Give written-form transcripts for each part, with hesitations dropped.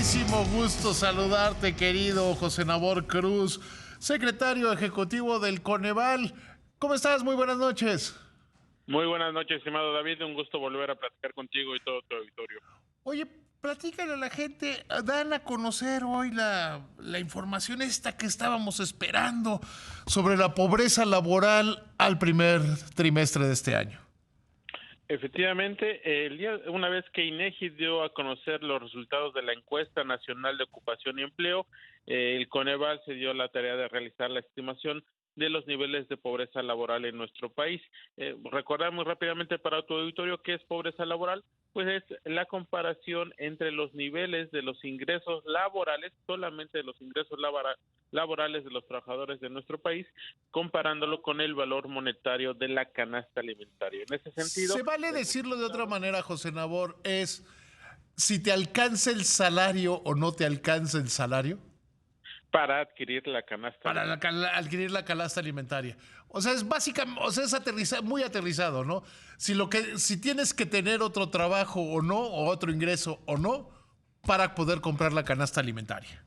muchísimo gusto saludarte, querido José Nabor Cruz, secretario ejecutivo del Coneval. ¿Cómo estás? Muy buenas noches. Muy buenas noches, estimado David. Un gusto volver a platicar contigo y todo tu auditorio. Oye, platícale a la gente, dan a conocer hoy la información esta que estábamos esperando sobre la pobreza laboral al primer trimestre de este año. Efectivamente, una vez que INEGI dio a conocer los resultados de la encuesta nacional de ocupación y empleo, el Coneval se dio la tarea de realizar la estimación de los niveles de pobreza laboral en nuestro país. Recordar muy rápidamente para tu auditorio qué es pobreza laboral, pues es la comparación entre los niveles de los ingresos laborales, solamente de los ingresos laborales de los trabajadores de nuestro país, comparándolo con el valor monetario de la canasta alimentaria. En ese sentido, ¿Se vale decirlo de otra manera, José Nabor? Es si te alcanza el salario o no te alcanza el salario para adquirir la canasta para alimentaria. adquirir la canasta alimentaria. O sea, es básicamente, o sea, es muy aterrizado, ¿no? Si tienes que tener otro trabajo o no, o otro ingreso o no, para poder comprar la canasta alimentaria.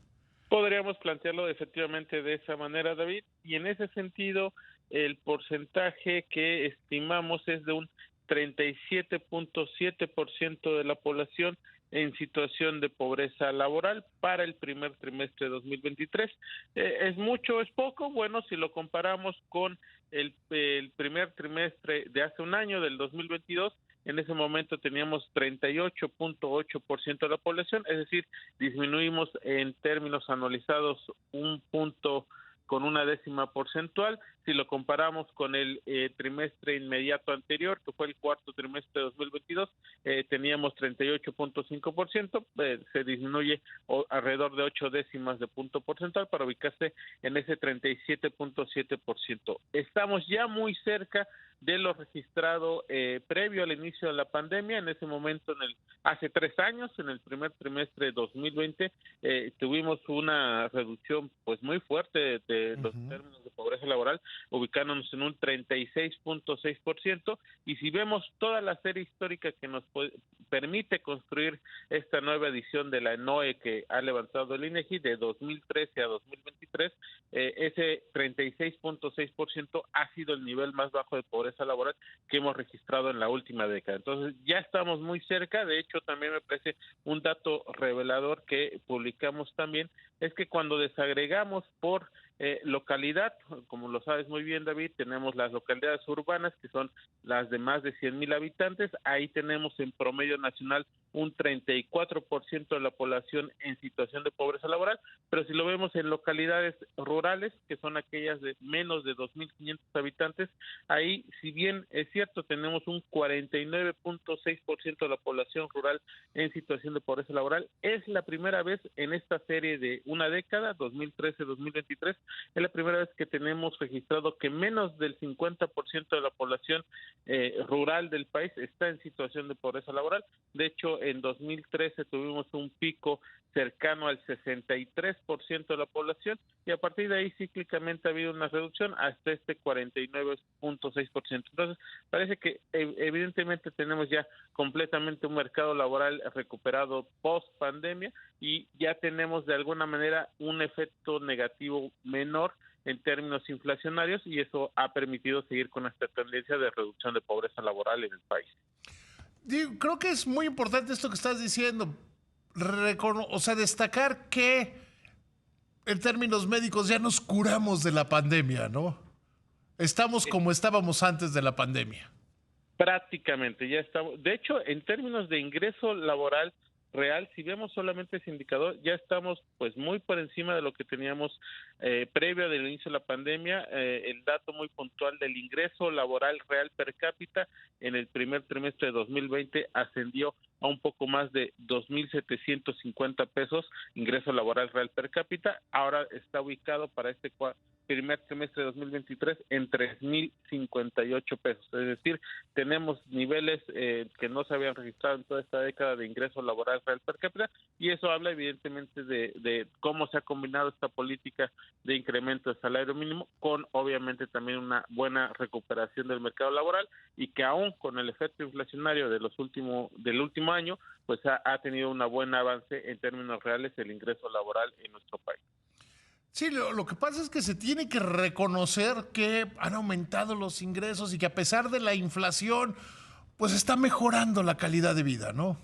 Podríamos plantearlo efectivamente de esa manera, David, y en ese sentido el porcentaje que estimamos es de un 37.7% de la población en situación de pobreza laboral para el primer trimestre de 2023. ¿Es mucho o es poco? Bueno, si lo comparamos con el primer trimestre de hace un año, del 2022, en ese momento teníamos 38.8% de la población, es decir, disminuimos en términos anualizados un punto con una décima porcentual. Si lo comparamos con el trimestre inmediato anterior, que fue el cuarto trimestre de 2022, teníamos 38.5%, se disminuye alrededor de 8 décimas de punto porcentual para ubicarse en ese 37.7%. Estamos ya muy cerca de lo registrado previo al inicio de la pandemia. En ese momento, hace 3 años, en el primer trimestre de 2020, tuvimos una reducción pues muy fuerte de los términos de pobreza laboral, ubicándonos en un 36.6%, y si vemos toda la serie histórica que nos permite construir esta nueva edición de la NOE que ha levantado el INEGI de 2013 a 2023, ese 36.6% ha sido el nivel más bajo de pobreza laboral que hemos registrado en la última década. Entonces ya estamos muy cerca. De hecho, también me parece un dato revelador que publicamos también, es que cuando desagregamos por localidad, como lo sabes muy bien, David, tenemos las localidades urbanas, que son las de más de 100,000 habitantes. Ahí tenemos en promedio nacional un 34% de la población en situación de pobreza laboral, pero si lo vemos en localidades rurales, que son aquellas de menos de 2,500 habitantes, ahí, si bien es cierto, tenemos un 49.6% de la población rural en situación de pobreza laboral. Es la primera vez en esta serie de una década, 2013-2023, es la primera vez que tenemos registrado que menos del 50% de la población rural del país está en situación de pobreza laboral. De hecho, en 2013 tuvimos un pico cercano al 63% de la población, y a partir de ahí cíclicamente ha habido una reducción hasta este 49.6%. Entonces, parece que evidentemente tenemos ya completamente un mercado laboral recuperado post pandemia, y ya tenemos de alguna manera un efecto negativo menor en términos inflacionarios, y eso ha permitido seguir con esta tendencia de reducción de pobreza laboral en el país. Creo que es muy importante esto que estás diciendo. O sea, destacar que en términos médicos ya nos curamos de la pandemia, ¿no? Estamos como estábamos antes de la pandemia. Prácticamente ya estamos. De hecho, en términos de ingreso laboral real, si vemos solamente ese indicador, ya estamos pues muy por encima de lo que teníamos previo del inicio de la pandemia. El dato muy puntual del ingreso laboral real per cápita en el primer trimestre de 2020 ascendió a un poco más de 2,750 pesos, ingreso laboral real per cápita. Ahora está ubicado para este primer trimestre de 2023 en 3,058 pesos. Es decir, tenemos niveles que no se habían registrado en toda esta década de ingreso laboral real per cápita, y eso habla evidentemente de cómo se ha combinado esta política de incremento del salario mínimo con obviamente también una buena recuperación del mercado laboral, y que aún con el efecto inflacionario del último último año, pues ha tenido un buen avance en términos reales el ingreso laboral en nuestro país. Sí, lo que pasa es que se tiene que reconocer que han aumentado los ingresos y que a pesar de la inflación, pues está mejorando la calidad de vida, ¿no?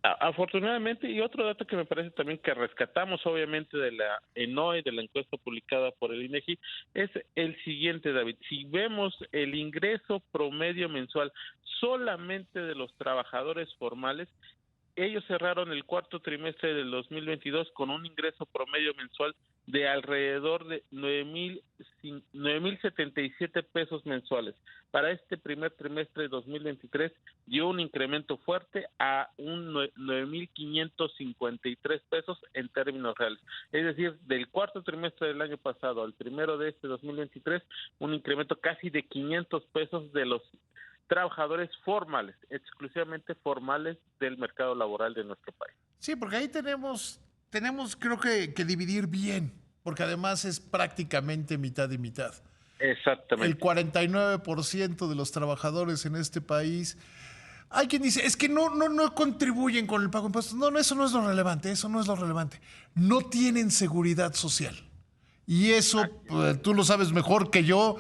Afortunadamente, y otro dato que me parece también que rescatamos obviamente de la ENOE, de la encuesta publicada por el INEGI, es el siguiente, David. Si vemos el ingreso promedio mensual solamente de los trabajadores formales, ellos cerraron el cuarto trimestre del 2022 con un ingreso promedio mensual de alrededor de 9,077 pesos mensuales. Para este primer trimestre de 2023 dio un incremento fuerte a un 9,553 pesos en términos reales. Es decir, del cuarto trimestre del año pasado al primero de este 2023, un incremento casi de 500 pesos de los trabajadores formales, exclusivamente formales del mercado laboral de nuestro país. Sí, porque ahí tenemos creo que dividir bien, porque además es prácticamente mitad y mitad. Exactamente. El 49% de los trabajadores en este país, hay quien dice, es que no contribuyen con el pago de impuestos. No, eso no es lo relevante, eso no es lo relevante. No tienen seguridad social. Y eso, tú lo sabes mejor que yo,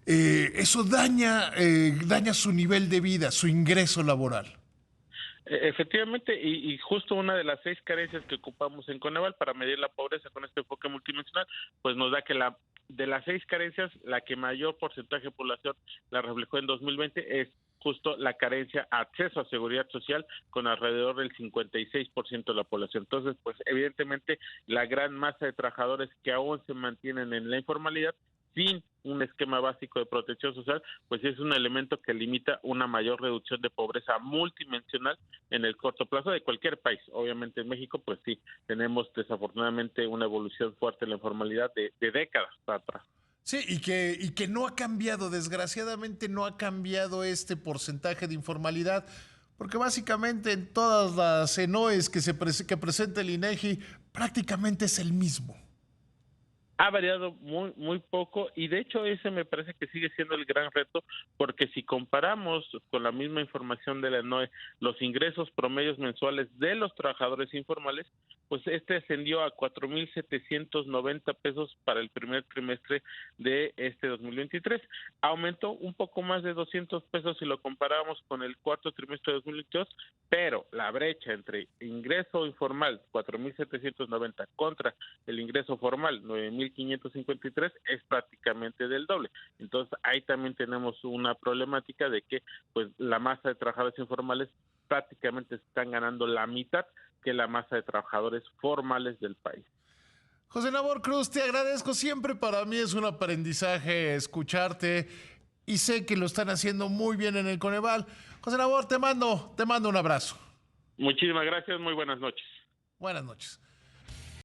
eso daña su nivel de vida, su ingreso laboral. Efectivamente, y justo una de las 6 carencias que ocupamos en Coneval para medir la pobreza con este enfoque multidimensional, pues nos da que de las 6 carencias, la que mayor porcentaje de población la reflejó en 2020 es justo la carencia a acceso a seguridad social, con alrededor del 56% de la población. Entonces, pues evidentemente la gran masa de trabajadores que aún se mantienen en la informalidad sin un esquema básico de protección social, pues es un elemento que limita una mayor reducción de pobreza multidimensional en el corto plazo de cualquier país. Obviamente en México, pues sí, tenemos desafortunadamente una evolución fuerte en la informalidad de décadas para atrás. Sí, y que no ha cambiado, desgraciadamente no ha cambiado este porcentaje de informalidad, porque básicamente en todas las ENOES que presenta el INEGI prácticamente es el mismo. Ha variado muy poco, y de hecho ese me parece que sigue siendo el gran reto, porque si comparamos con la misma información de la ENOE los ingresos promedios mensuales de los trabajadores informales, pues este ascendió a 4,790 pesos para el primer trimestre de este 2023. Aumentó un poco más de 200 pesos si lo comparamos con el cuarto trimestre de 2022, pero la brecha entre ingreso informal 4,790 contra el ingreso formal 9,553 es prácticamente del doble. Entonces ahí también tenemos una problemática de que pues la masa de trabajadores informales prácticamente están ganando la mitad que la masa de trabajadores formales del país. José Nabor Cruz, te agradezco siempre. Para mí es un aprendizaje escucharte y sé que lo están haciendo muy bien en el Coneval. José Nabor, te mando un abrazo. Muchísimas gracias, muy buenas noches. Buenas noches.